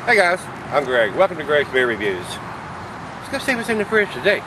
Hey guys, I'm Greg. Welcome to Greg's Beer Reviews. Let's go see what's in the fridge today.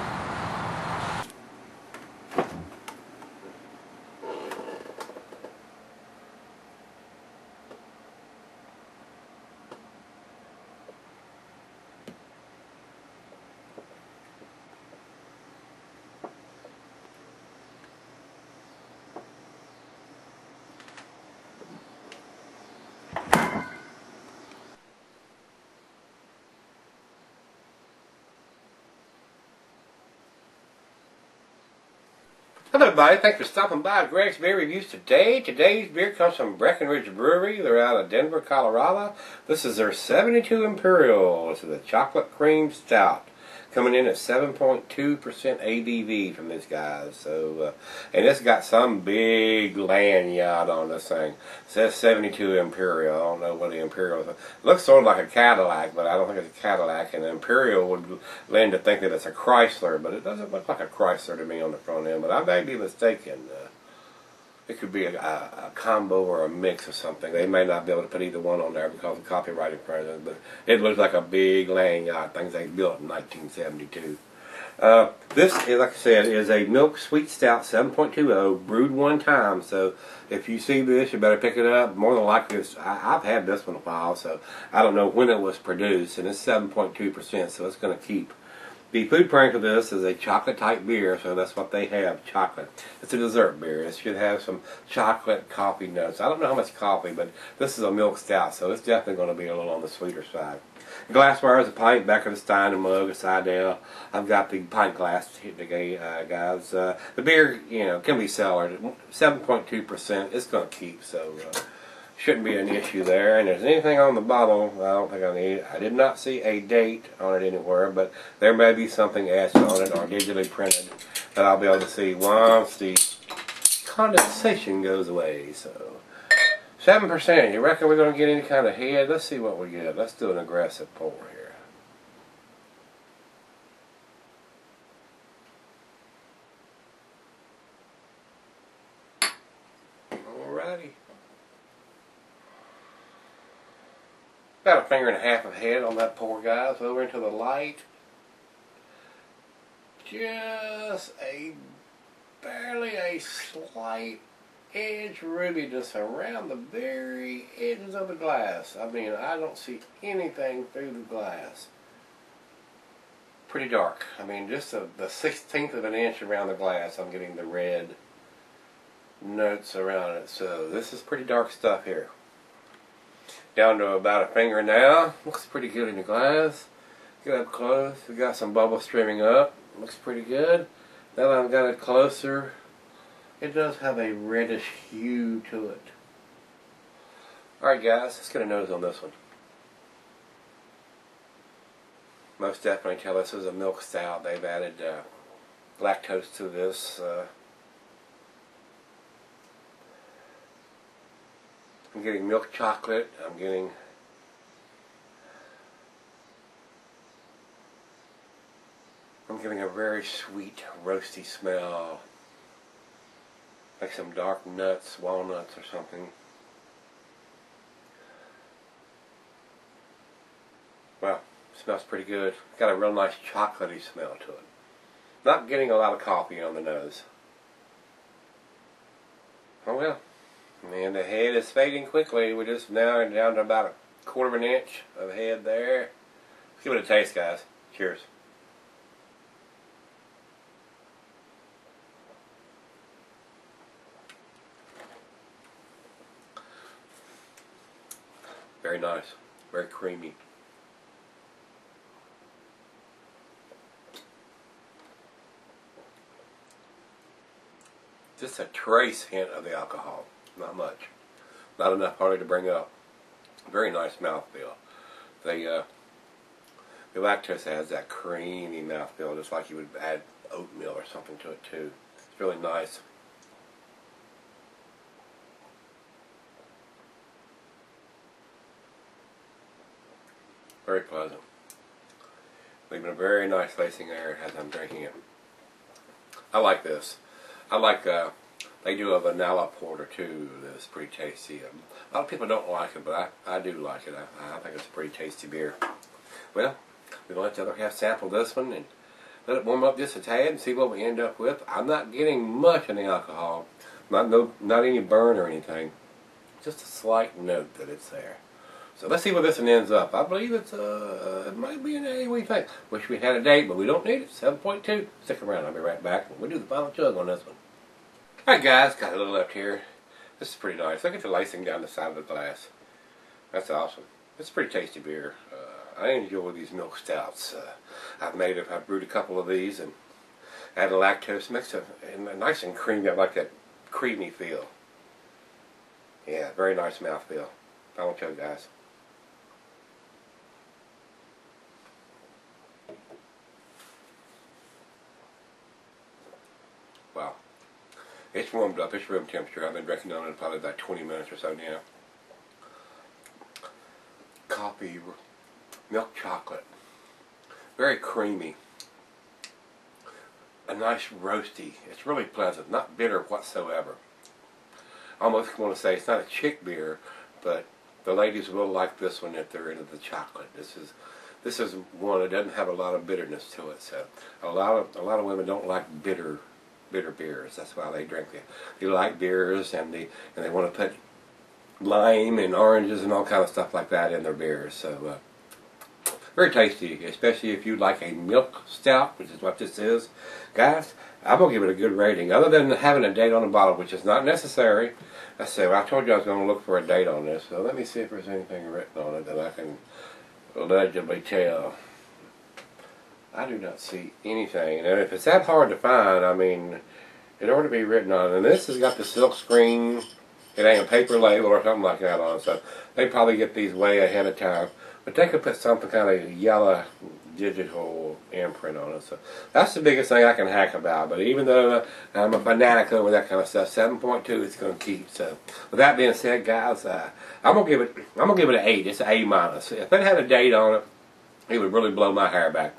Hello everybody, thanks for stopping by Greg's Beer Reviews today. Today's beer comes from Breckenridge Brewery. They're out of Denver, Colorado. This is their 72 Imperial. This is a chocolate cream stout. Coming in at 7.2% ABV from this guy. So, and it's got some big lanyard on this thing. It says 72 Imperial. I don't know what the Imperial is. It looks sort of like a Cadillac, but I don't think it's a Cadillac. And the Imperial would lend to think that it's a Chrysler, but it doesn't look like a Chrysler to me on the front end. But I may be mistaken. It could be a combo or a mix or something. They may not be able to put either one on there because of copyright infringement, but it looks like a big lanyard, things they built in 1972. This, like I said, is a milk sweet stout 7.20 brewed one time. So if you see this, you better pick it up. More than likely, I've had this one a while, so I don't know when it was produced, and it's 7.2%, so it's going to keep. The food pairing for this is a chocolate type beer, so that's what they have, chocolate. It's a dessert beer. It should have some chocolate coffee notes. I don't know how much coffee, but this is a milk stout, so it's definitely going to be a little on the sweeter side. The glassware is a pint, back of the stein, a mug, a side down. I've got the pint glass today, guys. The beer, can be cellared. 7.2%. It's going to keep, so shouldn't be an issue there. And if there's anything on the bottle, I don't think I need. I did not see a date on it anywhere, but there may be something etched on it or digitally printed that I'll be able to see once the condensation goes away. So 7%. You reckon we're going to get any kind of head? Let's see what we get. Let's do an aggressive pour here. Alrighty. About a finger and a half of head on that pour, guys. Over into the light. Just barely a slight edge rubbiness around the very edges of the glass. I mean, I don't see anything through the glass. Pretty dark. I mean, just the 16th of an inch around the glass, I'm getting the red notes around it. So this is pretty dark stuff here. Down to about a finger now. Looks pretty good in the glass. Get up close. We got some bubbles streaming up. Looks pretty good. Now that I've got it closer, it does have a reddish hue to it. Alright guys, let's get a nose on this one. Most definitely tell this is a milk stout. They've added lactose to this. I'm getting milk chocolate. I'm getting a very sweet, roasty smell. Like some dark nuts, walnuts or something. Well, it smells pretty good. Got a real nice chocolatey smell to it. Not getting a lot of coffee on the nose. Oh well. And the head is fading quickly. We're just now down to about a quarter of an inch of head there. Let's give it a taste, guys. Cheers. Very nice. Very creamy. Just a trace hint of the alcohol. Not much. Not enough hardly to bring up. Very nice mouthfeel. The lactose has that creamy mouthfeel, just like you would add oatmeal or something to it too. It's really nice. Very pleasant. Leaving a very nice lacing air as I'm drinking it. I like this. I like the They do a vanilla porter too that's pretty tasty. A lot of people don't like it, but I do like it. I think it's a pretty tasty beer. Well, we're going to let the other half sample this one and let it warm up just a tad and see what we end up with. I'm not getting much in the alcohol. Not any burn or anything. Just a slight note that it's there. So let's see where this one ends up. I believe it might be an A. What do you think? Wish we had a date, but we don't need it. 7.2. Stick around. I'll be right back. We'll do the final chug on this one. Alright guys, got a little left here. This is pretty nice. Look at the lacing down the side of the glass. That's awesome. It's a pretty tasty beer. I enjoy these milk stouts. I've brewed a couple of these and added lactose mix and nice and creamy. I like that creamy feel. Yeah, very nice mouthfeel. Final chug, guys. Wow. It's warmed up. It's room temperature. I've been drinking on it probably about 20 minutes or so now. Coffee, milk chocolate. Very creamy. A nice roasty. It's really pleasant. Not bitter whatsoever. I almost want to say it's not a chick beer, but the ladies will like this one if they're into the chocolate. This is one that doesn't have a lot of bitterness to it. So a lot of women don't like bitter beers. That's why they drink it. They like beers and they want to put lime and oranges and all kind of stuff like that in their beers. So very tasty, especially if you like a milk stout, which is what this is. Guys, I'm going to give it a good rating. Other than having a date on the bottle, which is not necessary. I told you I was going to look for a date on this. So let me see if there's anything written on it that I can legibly tell. I do not see anything. And if it's that hard to find, I mean, it ought to be written on. And this has got the silk screen. It ain't a paper label or something like that on it. So they probably get these way ahead of time. But they could put something kind of yellow digital imprint on it. So that's the biggest thing I can hack about. But even though I'm a fanatic over that kind of stuff, 7.2 is going to keep. So with that being said, guys, I'm gonna give it an 8. It's an A-. If it had a date on it, it would really blow my hair back.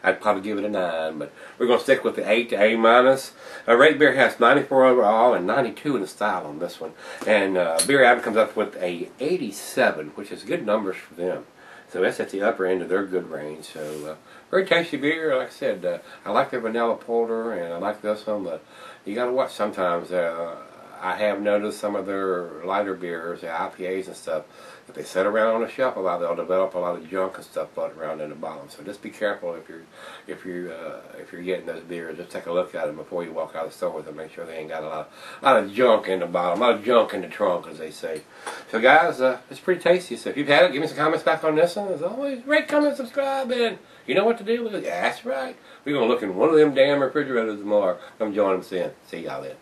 I'd probably give it a 9, but we're going to stick with the 8 to A-. Red Beer has 94 overall and 92 in the style on this one. And Beer Advocate comes up with a 87, which is good numbers for them. So that's at the upper end of their good range. So very tasty beer. Like I said, I like their vanilla porter and I like this one, but you got to watch sometimes. I have noticed some of their lighter beers, the IPAs and stuff, if they sit around on the shelf a lot, they'll develop a lot of junk and stuff floating around in the bottom. So just be careful if you're getting those beers. Just take a look at them before you walk out of the store with them. Make sure they ain't got a lot of junk in the bottom, a lot of junk in the trunk, as they say. So guys, it's pretty tasty. So if you've had it, give me some comments back on this one. As always, rate, comment, subscribe, and you know what to do with it. Yeah, that's right. We're gonna look in one of them damn refrigerators tomorrow. Come join us in. See y'all then.